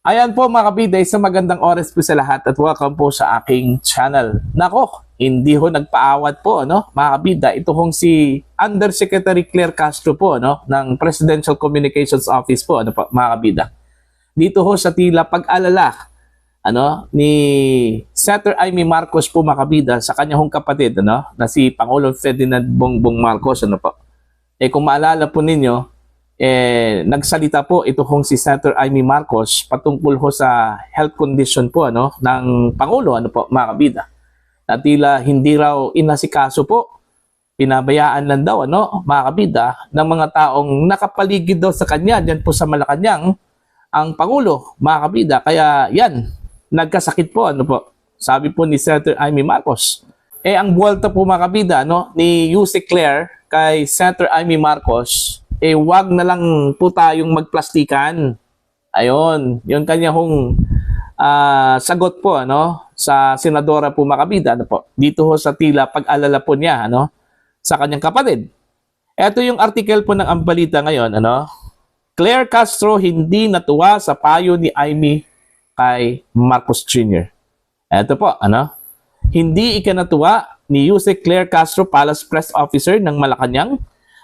Ayan po mga kabida, isang magandang oras po sa lahat at welcome po sa aking channel. Nako, hindi ho nagpaawat po, no? Mga kabida, ito hong si Undersecretary Claire Castro po, no? Ng Presidential Communications Office po, ano po, mga kabida. Dito ho sa tila pag-alala, ni Senator Amy Marcos po mga kabida sa kanyang kapatid, na si Pangulong Ferdinand Bongbong Marcos, ano po. Kung maalala po ninyo, nagsalita po ito hong si Senator Amy Marcos patungkol ho sa health condition po ng Pangulo mga kabida. Na tila hindi raw inasikaso po, pinabayaan lang daw mga kabida ng mga taong nakapaligid daw sa kanya diyan po sa Malacanang ang Pangulo mga kabida. Kaya yan, nagkasakit po sabi po ni Senator Amy Marcos. Ang buwalta po mga kabida ni Yusek Claire kay Senator Amy Marcos, wag na lang po tayong magplastikan. Ayun, yung kanya hong sagot po sa senadora po makabida dito ho sa tila pag-alala po niya sa kanyang kapatid. Ito yung article po ng Ambalita ngayon, Claire Castro hindi natuwa sa payo ni Amy kay Marcos Jr. Ito po, hindi ikinatuwa ni Yusek Claire Castro, Palace Press Officer ng Malacanang,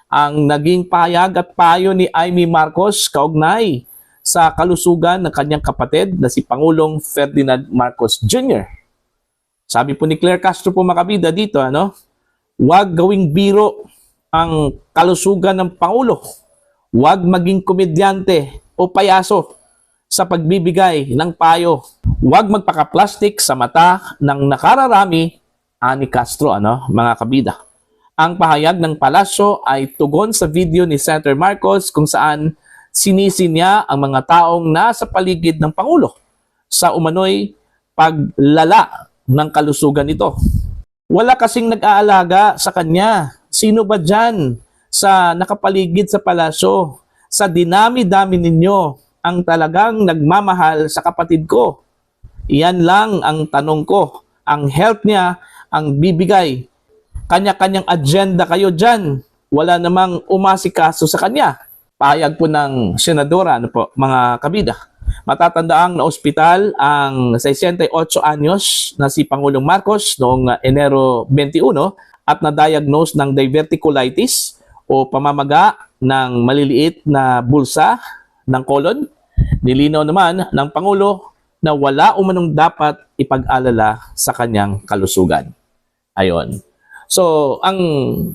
ang naging pahayag at payo ni Amy Marcos kaugnay sa kalusugan ng kanyang kapatid na si Pangulong Ferdinand Marcos Jr. Sabi po ni Claire Castro po makabida dito, huwag gawing biro ang kalusugan ng Pangulo. Huwag maging komedyante o payaso sa pagbibigay ng payo. Huwag magpaka-plastic sa mata ng nakararami, ani Castro, mga kabida. Ang pahayag ng palasyo ay tugon sa video ni Senator Marcos kung saan sinisi niya ang mga taong nasa paligid ng Pangulo sa umano'y paglala ng kalusugan nito. Wala kasing nag-aalaga sa kanya. Sino ba dyan sa nakapaligid sa palasyo? Sa dinami-dami ninyo ang talagang nagmamahal sa kapatid ko. Iyan lang ang tanong ko. Ang health niya ang bibigay. Kanya-kanyang agenda kayo dyan. Wala namang umasikaso sa kanya. Pahayag po ng senadora, mga kabida. Matatandaan na ospital ang 68 anyos na si Pangulong Marcos noong Enero 21 at na-diagnose ng diverticulitis o pamamaga ng maliliit na bulsa ng kolon. Nilinaw naman ng Pangulo na wala umanong dapat ipag-alala sa kanyang kalusugan. Ayon. So, ang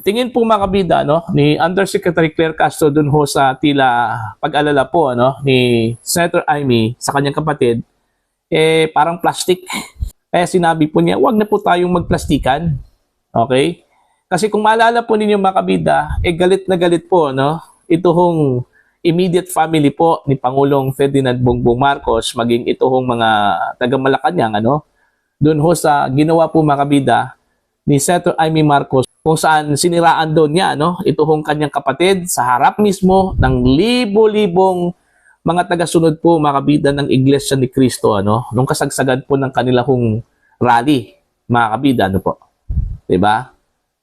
tingin po mga kabida ni Undersecretary Claire Castro dun ho sa tila pag-alala po ni Senator Amy sa kanyang kapatid, parang plastic. Kaya sinabi po niya, wag na po tayong magplastikan. Okay? Kasi kung maalala po ninyo mga kabida, galit na galit po ito hong immediate family po ni Pangulong Ferdinand Bongbong Marcos, maging ito hong mga taga-Malacanang dun ho sa ginawa po mga kabida ni Senator Amy Marcos kung saan siniraan doon niya ito hong kanyang kapatid sa harap mismo ng libo-libong mga taga-sunod po mga kabida ng Iglesia ni Cristo nung kasagsagan po ng kanilang rally mga kabida po. 'Di ba?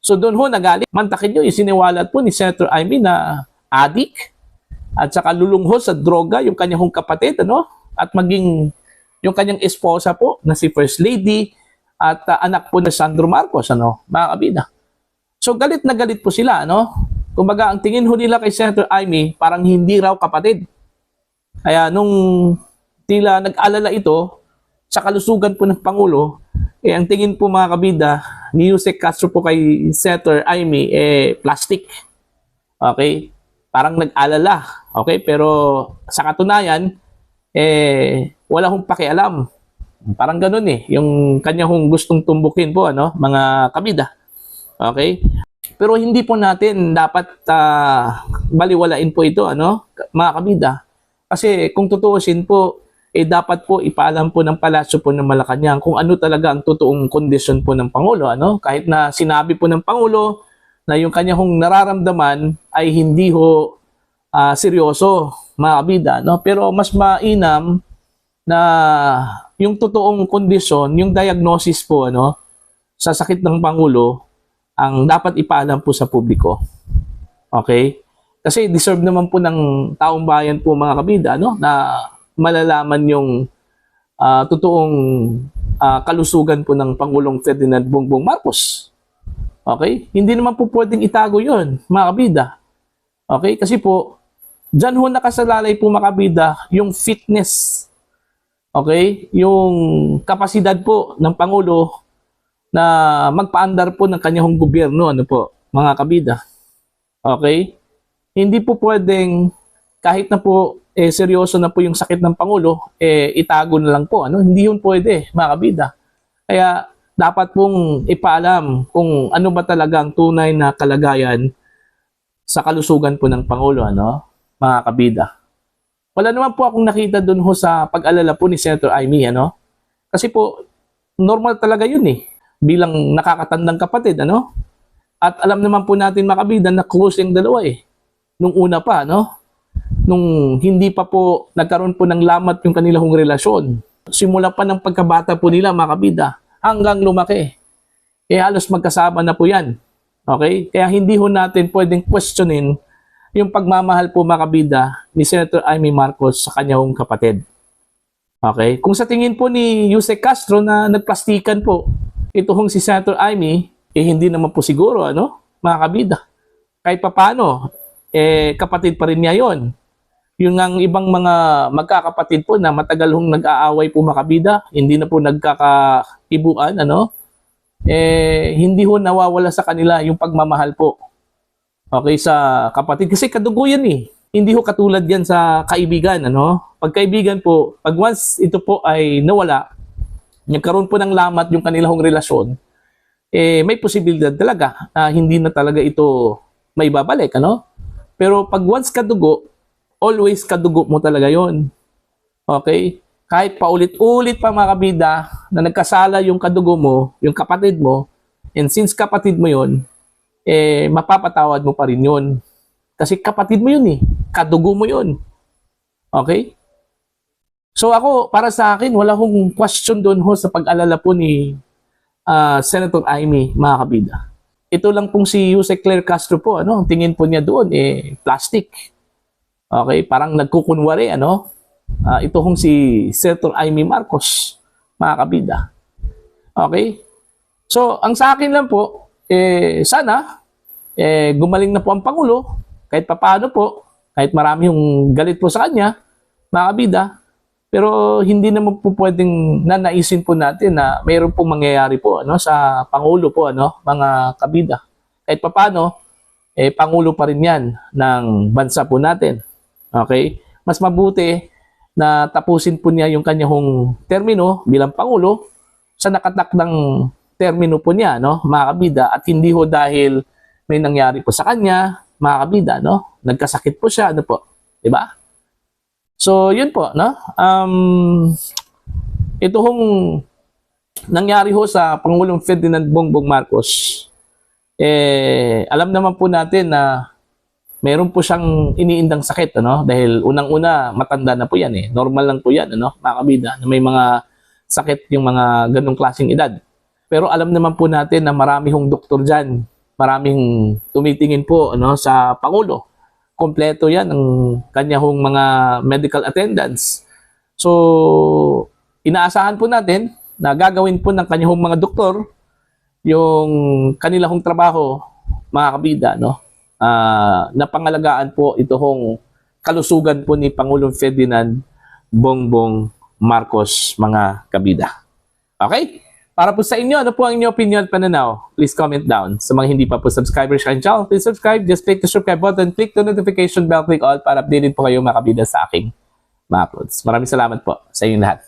So doon ho nagalit. Mantakin niyo isiniwalat po ni Senator Amy na adik at saka lulungho sa droga yung kanyang kapatid at maging yung kanyang esposa po na si First Lady at anak po na Sandro Marcos, mga kabida. So galit na galit po sila, Kumbaga ang tingin ho nila kay Senator Amy parang hindi raw kapatid. Kaya nung tila nag-alala ito sa kalusugan po ng Pangulo, ang tingin po mga kabida ni Yusek Castro po kay Senator Amy, plastic. Okay? Parang nag-alala. Okay? Pero sa katunayan, wala hong pakialam. Parang ganun yung kanya hong gustong tumbukin po, mga kabida. Okay? Pero hindi po natin dapat baliwalain po ito, mga kabida. Kasi kung tutuusin po, dapat po ipaalam po ng palasyo po ng Malacanang kung ano talaga ang totoong kondisyon po ng Pangulo, Kahit na sinabi po ng Pangulo na yung kanya hong nararamdaman ay hindi ho seryoso, mga kabida, Pero mas mainam na yung totoong kondisyon, yung diagnosis po sa sakit ng Pangulo ang dapat ipaalam po sa publiko. Okay? Kasi deserve naman po ng taong bayan po mga kabida na malalaman yung totoong kalusugan po ng Pangulong Ferdinand Bongbong Marcos. Okay? Hindi naman po pwedeng itago yun, mga kabida. Okay? Kasi po, dyan ho nakasalalay po, mga kabida, yung fitness. Okay? Yung kapasidad po ng Pangulo na magpaandar po ng kanyang gobyerno, ano po, mga kabida. Okay? Hindi po pwedeng, kahit na po seryoso na po yung sakit ng Pangulo, itago na lang po. Ano? Hindi yun pwede, mga kabida. Kaya dapat pong ipaalam kung ano ba talaga ang tunay na kalagayan sa kalusugan po ng Pangulo, ano? Mga kabida. Wala naman po akong nakita dun ho sa pag-alala po ni Senator Amy, ano? Kasi po, normal talaga yun bilang nakakatandang kapatid, ano? At alam naman po natin, mga kabida, na close yung dalawa nung una pa, no? Nung hindi pa po nagkaroon po ng lamat yung kanilang relasyon. Simula pa ng pagkabata po nila, mga kabida, hanggang lumaki. Halos magkasama na po yan. Okay? Kaya hindi ho natin pwedeng questionin yung pagmamahal po, mga kabida, ni Senator Amy Marcos sa kanyang kapatid. Okay? Kung sa tingin po ni Yusek Castro na nagplastikan po ito hong si Senator Amy, hindi naman po siguro, ano, mga kabida. Kahit papano, kapatid pa rin niya yon. Yung ang ibang mga magkakapatid po na matagal hong nag-aaway po, mga kabida, hindi na po nagkakaibuan, ano, hindi ho nawawala sa kanila yung pagmamahal po. Okay, sa kapatid. Kasi kadugo yan Hindi ho katulad yan sa kaibigan, ano. Pag kaibigan po, pag once ito po ay nawala, nagkaroon po ng lamat yung kanilang relasyon, may posibilidad talaga na hindi na talaga ito may babalik, ano? Pero pag once kadugo, always kadugo mo talaga yon. Okay? Kahit paulit-ulit pa, mga kabida, na nagkasala yung kadugo mo, yung kapatid mo, and since kapatid mo yon, mapapatawad mo pa rin yun. Kasi kapatid mo yun kadugo mo yun. Okay? So ako, para sa akin, wala akong question doon sa pag-alala po ni Senator Amy, mga kabida. Ito lang pong si Yusek Claire Castro po, ano, tingin po niya doon, plastic. Okay, parang nagkukunwari, ano. Ito hong si Senator Amy Marcos, mga kabida. Okay? So, ang sa akin lang po, sana, gumaling na po ang Pangulo, kahit papaano po, kahit marami yung galit po sa kanya, mga kabida, pero hindi naman po pwedeng nanaisin po natin na mayroon pong mangyayari po, ano, sa Pangulo po, ano, mga kabida. Kahit papaano, Pangulo pa rin yan ng bansa po natin. Okay? Mas mabuti na tapusin po niya yung kanyang termino bilang Pangulo sa nakatakdang termino po niya, no, mga kabida, at hindi ho dahil may nangyari po sa kanya, mga kabida, no, nagkasakit po siya, ano po, di ba? So, yun po, no, ito hong nangyari ho sa Pangulong Ferdinand Bongbong Marcos, alam naman po natin na meron po siyang iniindang sakit, ano, dahil unang-una, matanda na po yan normal lang po yan, ano, mga kabida, na may mga sakit yung mga ganong klaseng edad. Pero alam naman po natin na marami hong doktor dyan, maraming tumitingin po, ano, sa Pangulo. Kompleto yan ang kanya hong mga medical attendants. So, inaasahan po natin na gagawin po ng kanya hong mga doktor yung kanila hong trabaho, mga kabida, no? Na pangalagaan po ito hong kalusugan po ni Pangulong Ferdinand Bongbong Marcos, mga kabida. Okay? Para po sa inyo, ano po ang inyong opinion at pananaw? Please comment down. Sa mga hindi pa po subscribers sa aking channel, please subscribe. Just click the subscribe button, click the notification bell, click all para updated po kayo, mga kabida, sa aking mga uploads. Maraming salamat po sa inyong lahat.